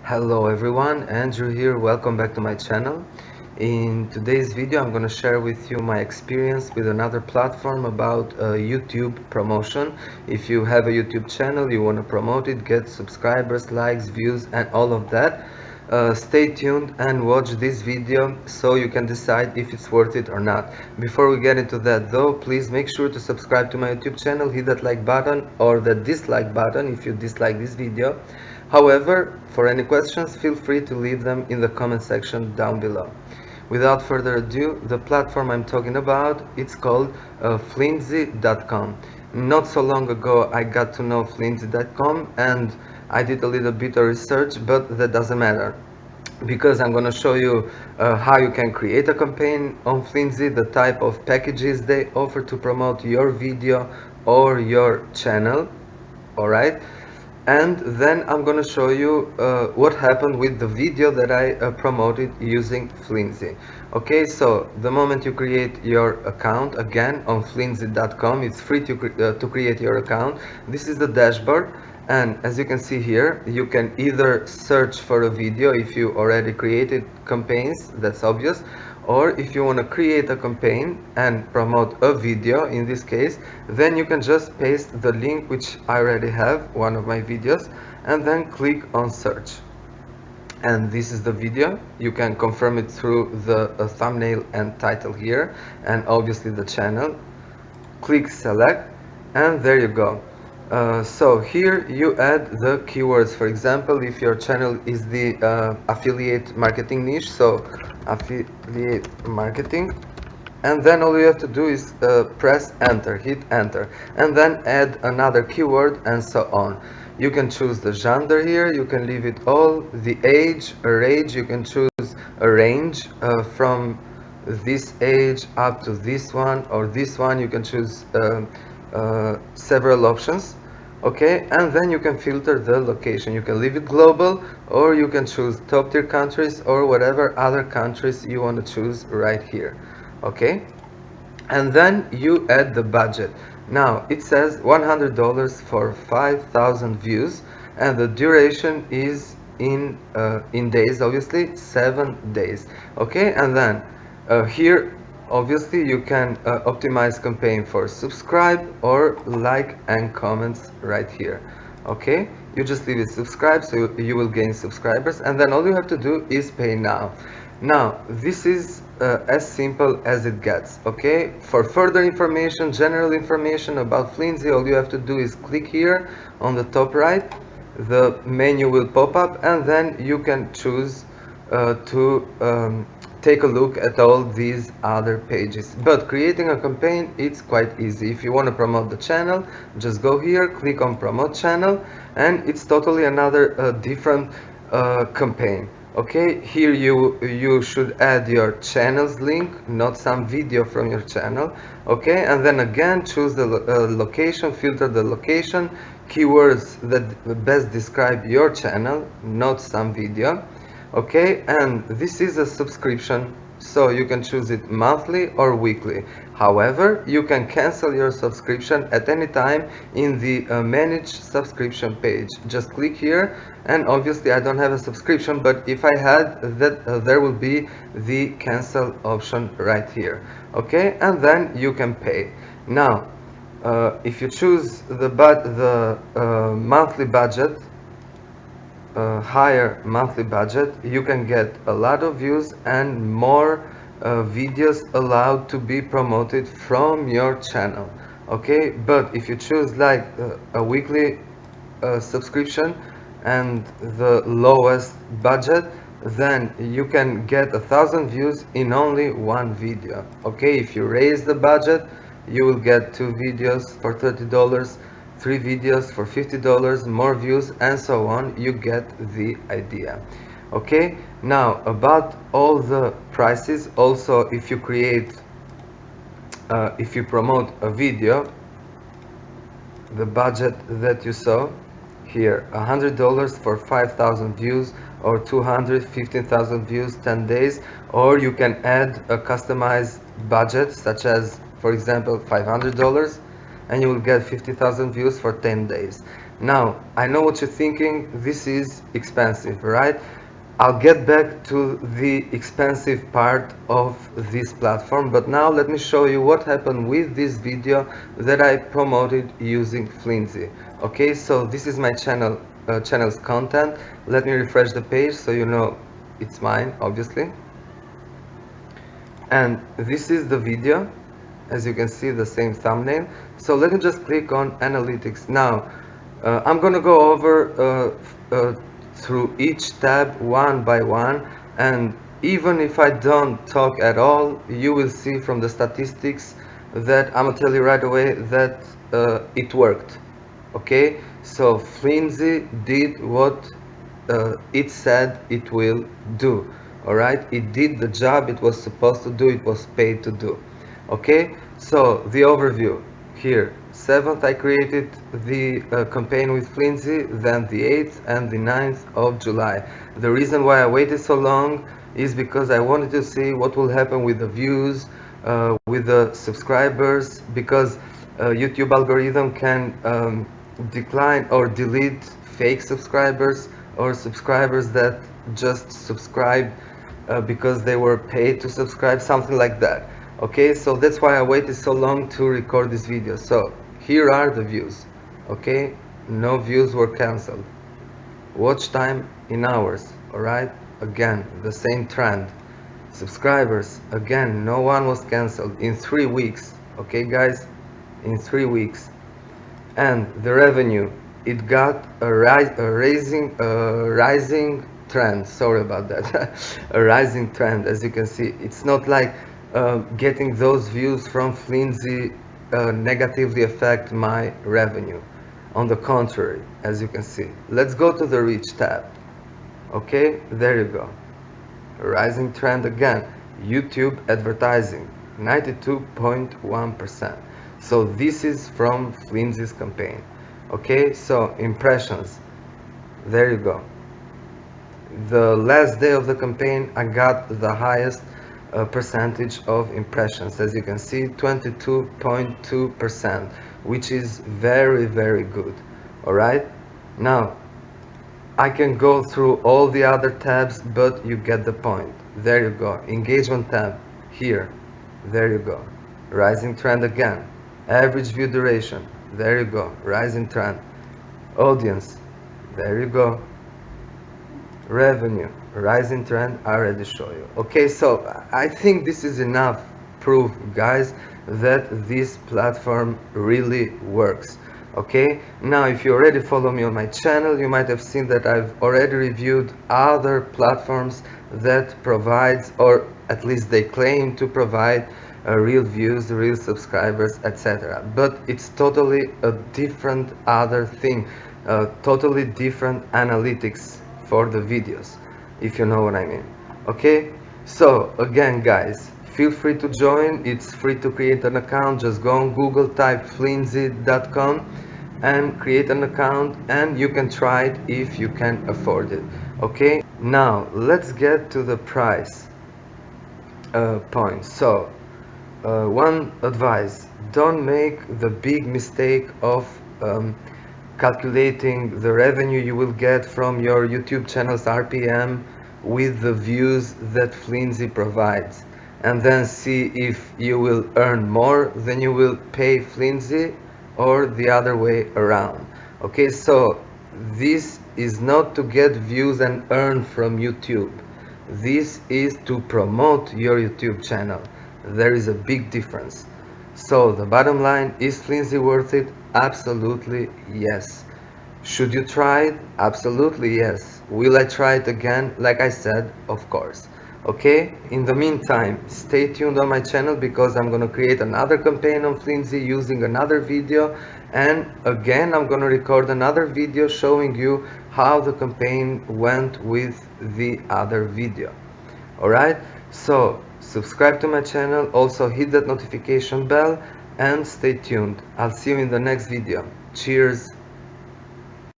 Hello everyone, Andrew here. Welcome back to my channel. In today's video I'm going to share with you my experience with another platform about YouTube promotion. If you have a YouTube channel, you want to promote it, get subscribers, likes, views and all of that, stay tuned and watch this video so you can decide if it's worth it or not. Before we get into that though, please make sure to subscribe to my YouTube channel, hit that like button or the dislike button if you dislike this video. However, for any questions, feel free to leave them in the comment section down below. Without further ado, the platform I'm talking about, it's called flimsy.com. Not so long ago I got to know flimsy.com and I did a little bit of research, but that doesn't matter because I'm going to show you how you can create a campaign on Flimsy, the type of packages they offer to promote your video or your channel. Alright, and then I'm gonna show you what happened with the video that I promoted using Flimsy. Okay, so the moment you create your account, again on flimsy.com, it's free to create your account. This is the dashboard, and as you can see here, you can either search for a video if you already created campaigns, that's obvious, or if you want to create a campaign and promote a video in this case, then you can just paste the link which I already have, one of my videos, and then click on search. And this is the video. You can confirm it through the thumbnail and title here, and obviously the channel. Click select, and there you go. So here you add the keywords. For example, if your channel is the affiliate marketing niche, so affiliate marketing, and then all you have to do is press enter, hit enter, and then add another keyword and so on. You can choose the genre here, you can leave it all, the age, a range, you can choose a range from this age up to this one or this one. You can choose several options. Okay, and then you can filter the location. You can leave it global, or you can choose top tier countries or whatever other countries you want to choose right here. Okay, and then you add the budget. Now it says $100 for 5,000 views, and the duration is in days, obviously 7 days. Okay, and then here obviously you can optimize campaign for subscribe or like and comments right here. Okay, you just leave it subscribe, so you will gain subscribers, and then all you have to do is pay now. Now this is as simple as it gets. Okay, for further information, general information about Flimsy, all you have to do is click here on the top right. The menu will pop up, and then you can choose to take a look at all these other pages. But creating a campaign, it's quite easy. If you want to promote the channel, just go here, click on promote channel, and it's totally another different campaign. Okay, here you should add your channel's link, not some video from your channel. Okay, and then again choose the location, filter the location, keywords that best describe your channel, not some video. Okay, and this is a subscription, so you can choose it monthly or weekly. However, you can cancel your subscription at any time in the manage subscription page. Just click here, and obviously I don't have a subscription, but if I had that, there will be the cancel option right here. Okay, and then you can pay. Now if you choose the monthly budget, higher monthly budget, you can get a lot of views and more videos allowed to be promoted from your channel. Okay, but if you choose like a weekly subscription and the lowest budget, then you can get 1,000 views in only one video. Okay, if you raise the budget, you will get 2 videos for $30, 3 videos for $50, more views, and so on. You get the idea. Okay, now about all the prices. Also, if you promote a video, the budget that you saw here, $100 for 5,000 views, or 215,000 views 10 days, or you can add a customized budget such as, for example, $500, and you will get 50,000 views for 10 days. Now, I know what you're thinking, this is expensive, right? I'll get back to the expensive part of this platform, but now let me show you what happened with this video that I promoted using Flimsy. Okay, so this is my channel's content. Let me refresh the page so you know it's mine, obviously. And this is the video, as you can see, the same thumbnail. So let me just click on analytics. Now I'm gonna go over through each tab one by one, and even if I don't talk at all, you will see from the statistics that I'm gonna tell you right away that it worked. Okay, so Flimsy did what it said it will do. All right, it did the job it was supposed to do, it was paid to do. Okay, so the overview here: 7th I created the campaign with Flimsy, then the 8th and the 9th of July. The reason why I waited so long is because I wanted to see what will happen with the views, with the subscribers, because YouTube algorithm can decline or delete fake subscribers or subscribers that just subscribe because they were paid to subscribe, something like that. Okay, so that's why I waited so long to record this video. So here are the views. Okay, no views were cancelled. Watch time in hours. All right, again the same trend. Subscribers, again, no one was cancelled in 3 weeks. Okay guys, in 3 weeks. And the revenue, it got a rising trend. Sorry about that. A rising trend. As you can see, it's not like getting those views from Flimsy negatively affect my revenue. On the contrary, as you can see. Let's go to the reach tab. Okay, there you go. A rising trend again. YouTube advertising, 92.1%. So this is from Flimsy's campaign. Okay, so impressions, there you go. The last day of the campaign I got the highest percentage of impressions, as you can see, 22.2%, which is very, very good. All right, now I can go through all the other tabs, but you get the point. There you go. Engagement tab here. There you go. Rising trend again. Average view duration. There you go. Rising trend. Audience. There you go. Revenue. Rising trend. I already show you. Okay, so I think this is enough proof, guys, that this platform really works. Okay, now if you already follow me on my channel, you might have seen that I've already reviewed other platforms that provides, or at least they claim to provide, real views, real subscribers, etc. But it's totally a different other thing, totally different analytics for the videos, if you know what I mean. Okay, so again guys, feel free to join. It's free to create an account. Just go on Google, type flintsy.com and create an account, and you can try it if you can afford it. Okay, now let's get to the price point. So one advice: don't make the big mistake of calculating the revenue you will get from your YouTube channel's RPM with the views that Flimsy provides, and then see if you will earn more than you will pay Flimsy, or the other way around. Okay, so this is not to get views and earn from YouTube. This is to promote your YouTube channel. There is a big difference. So the bottom line, is Flimsy worth it? Absolutely yes. Should you try it? Absolutely yes. Will I try it again? Like I said, of course. Okay, in the meantime, stay tuned on my channel, because I'm going to create another campaign on Flimsy using another video, and again I'm going to record another video showing you how the campaign went with the other video. Alright, so subscribe to my channel, also hit that notification bell, and stay tuned. I'll see you in the next video. Cheers.